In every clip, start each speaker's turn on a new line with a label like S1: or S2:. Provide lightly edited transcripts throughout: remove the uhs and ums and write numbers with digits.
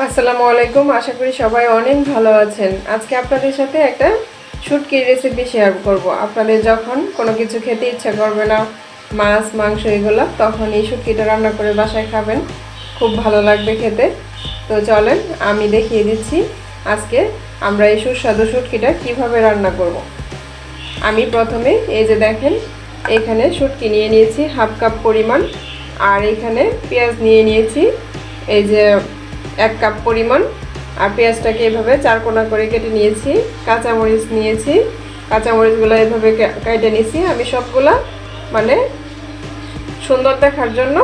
S1: আসসালামু আলাইকুম। আশা করি সবাই অনেক ভালো আছেন। আজকে আপনাদের সাথে একটা শুটকির রেসিপি শেয়ার করব। আপনাদের যখন কোনো কিছু খেতে ইচ্ছা করবে না, মাছ মাংস এগুলো, তখন এই শুটকিটা রান্না করে বাসায় খাবেন, খুব ভালো লাগবে খেতে। তো চলেন আমি দেখিয়ে দিচ্ছি আজকে আমরা এই সুস্বাদু শুটকিটা কিভাবে রান্না করব। আমি প্রথমে এই যে দেখেন, এখানে শুটকি নিয়ে নিয়েছি হাফ কাপ পরিমাণ, আর এখানে পেঁয়াজ নিয়ে নিয়েছি এই যে 1 কাপ পরিমাণ, আর পেঁয়াজটাকে এভাবে চারকোনা করে কেটে নিয়েছি। কাঁচামরিচ নিয়েছি, কাঁচামরিচগুলো এভাবে কেটে নিয়েছি। আমি সবগুলা মানে সুন্দর দেখার জন্য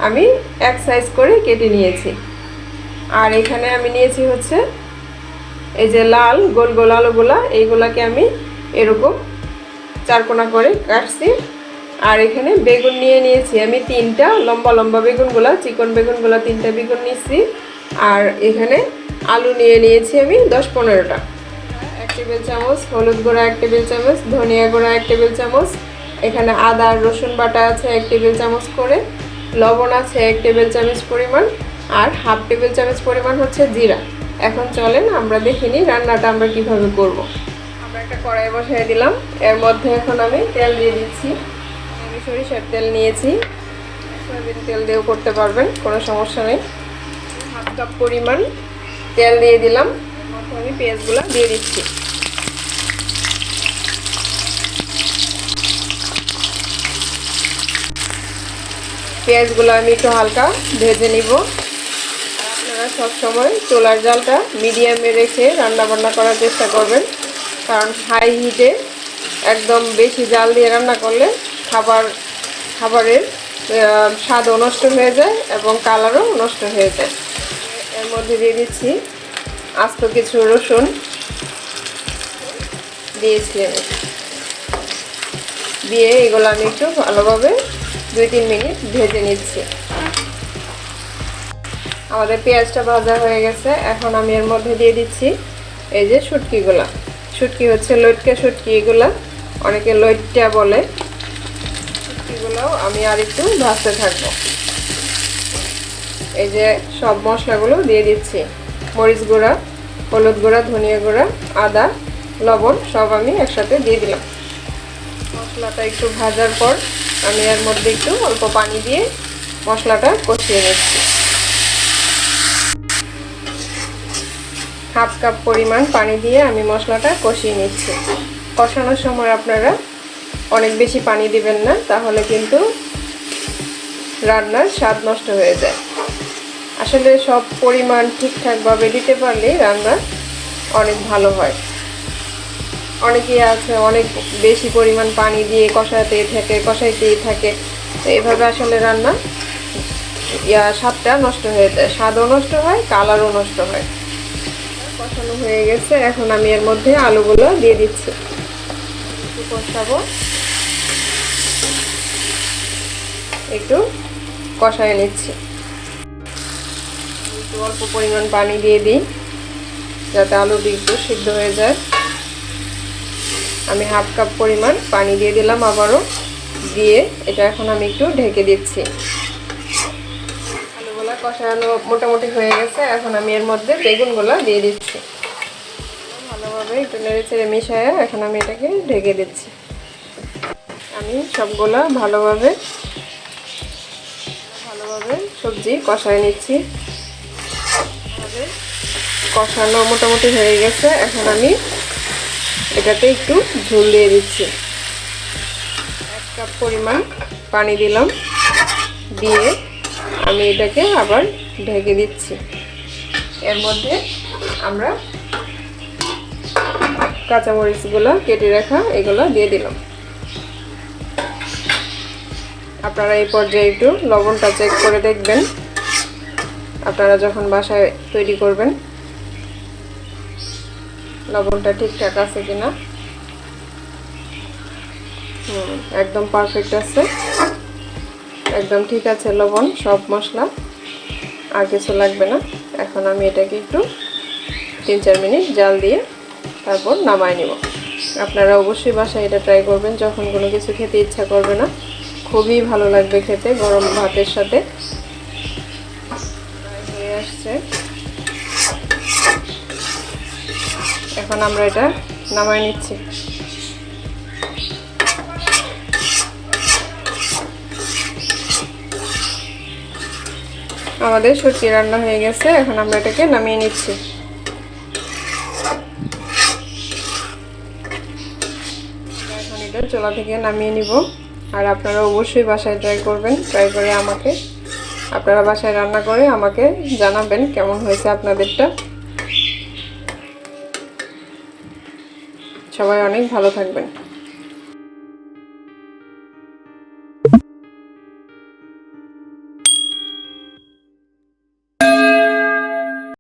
S1: আমি এক সাইজ করে কেটে নিয়েছি। আর এখানে আমি নিয়েছি হচ্ছে এই যে লাল গোল গোল আলুগুলা, এইগুলাকে আমি এরকম চারকোনা করে কাটছি। আর এখানে বেগুন নিয়ে নিয়েছি আমি 3টা, লম্বা লম্বা বেগুনগুলা, চিকন বেগুনগুলা 3টা বেগুন নিয়েছি। আর এখানে আলু নিয়ে নিয়েছি আমি 10-15টা। 1 টেবিল চামচ হলুদ গুঁড়া, 1 টেবিল চামচ ধনিয়া গুঁড়া, 1 টেবিল চামচ। এখানে আদা আর রসুন বাটা আছে 1 টেবিল চামচ করে, লবণ আছে 1 টেবিল চামচ পরিমাণ, আর হাফ টেবিল চামচ পরিমাণ হচ্ছে জিরা। এখন চলেন আমরা দেখে নিই রান্নাটা আমরা কিভাবে করব। আমরা একটা কড়াই বসিয়ে দিলাম, এর মধ্যে এখন আমি তেল দিয়ে দিচ্ছি। আমি সরিষার তেল নিয়েছি, সয়াবিন তেল দিয়েও করতে পারবেন, কোনো সমস্যা নেই। হাফ কাপ পরিমাণ তেল দিয়ে দিলাম, আমি পেঁয়াজগুলো দিয়ে দিচ্ছি। পেঁয়াজগুলো আমি একটু হালকা ভেজে নিব। আপনারা সবসময় চুলার জালটা মিডিয়ামে রেখে রান্না বান্না করার চেষ্টা করবেন, কারণ হাই হিটে একদম বেশি জাল দিয়ে রান্না করলে খাবারের স্বাদও নষ্ট হয়ে যায় এবং কালারও নষ্ট হয়ে যায়। এর মধ্যে দিয়ে দিচ্ছি আস্ত কিছু রসুন দিয়েছি আমি, দিয়ে এগুলো আমি একটু ভালোভাবে 2-3 মিনিট ভেজে নিচ্ছি। আমাদের পেঁয়াজটা ভাজা হয়ে গেছে। এখন আমি এর মধ্যে দিয়ে দিচ্ছি এই যে শুটকিগুলা। শুটকি হচ্ছে লইটকা শুটকি, এগুলা অনেকে লইট্টা বলে। শুটকিগুলোও আমি আর একটু ভাজতে থাকবো। এই যে সব মশলাগুলো দিয়ে দিচ্ছি, মরিচ গুঁড়া, হলুদ গুঁড়া, ধনিয়া গুঁড়া, আদা, লবণ সব আমি একসাথে দিয়ে দিলাম। মশলাটা একটু ভাজার পর আমি এর মধ্যে একটু অল্প পানি দিয়ে মশলাটা কষিয়ে নিচ্ছি। হাফ কাপ পরিমাণ পানি দিয়ে আমি মশলাটা কষিয়ে নিচ্ছি। কষানোর সময় আপনারা অনেক বেশি পানি দিবেন না, তাহলে কিন্তু রান্নার স্বাদ নষ্ট হয়ে যায়। আসলে সব পরিমাণ ঠিকঠাকভাবে দিতে পারলেই রান্না অনেক ভালো হয়। অনেকেই আছে অনেক বেশি পরিমাণ পানি দিয়ে কষাইতেই থাকে, তো এভাবে আসলে রান্না স্বাদটা নষ্ট হয়ে যায়, স্বাদও নষ্ট হয়, কালারও নষ্ট হয়। কষানো হয়ে গেছে, এখন আমি এর মধ্যে আলুগুলো দিয়ে দিচ্ছি। একটু কষাবো, একটু কষায় নিচ্ছি। একটু অল্প পরিমাণ পানি দিয়ে দিই যাতে আলুটি একটু সিদ্ধ হয়ে যায়। আমি হাফ কাপ পরিমাণ পানি দিয়ে দিলাম আবারও, দিয়ে এটা এখন আমি একটু ঢেকে দিচ্ছি। আলুগুলা কষানো মোটামুটি হয়ে গেছে, এখন আমি এর মধ্যে বেগুনগুলো দিয়ে দিচ্ছি। ভালোভাবে একটু নেড়ে চেড়ে মিশিয়ে এখন আমি এটাকে ঢেকে দিচ্ছি। আমি সবগুলা ভালোভাবে সবজি কষায় নিচ্ছি। কষানো মোটামুটি হয়ে গেছে, এখন আমি এটাতে একটু ঝোল দিয়ে দিচ্ছি। 1 কাপ পরিমাণ পানি দিলাম, দিয়ে আমি এটাকে আবার ঢেকে দিচ্ছি। এর মধ্যে আমরা কাঁচামরিচগুলো কেটে রাখা এগুলো দিয়ে দিলাম। আপনারা এই পর্যায়ে একটু লবণটা চেক করে দেখবেন আপনারা যখন বাসায় তৈরি করবেন, লবণটা ঠিকঠাক আছে কিনা। একদম পারফেক্ট আছে, একদম ঠিক আছে লবণ, সব মশলা, আর কিছু লাগবে না। এখন আমি এটাকে একটু 3-4 মিনিট জাল দিয়ে তারপর নামায় নিব। আপনারা অবশ্যই বাসায় এটা ট্রাই করবেন যখন কোনো কিছু খেতে ইচ্ছা করবে না, খুবই ভালো লাগবে খেতে গরম ভাতের সাথে। হয়ে আসছে, এখন আমরা এটা নামায় নিচ্ছি। আমাদের শুটকি রান্না হয়ে গেছে, এখন আমরা এটাকে নামিয়ে নিচ্ছি। এখন এটা চুলা থেকে নামিয়ে নিব। আর আপনারা অবশ্যই বাসায় ট্রাই করবেন, ট্রাই করে আপনারা বাসায় রান্না করে আমাকে জানাবেন কেমন হয়েছে আপনাদেরটা। সবাই অনেক ভালো থাকবেন।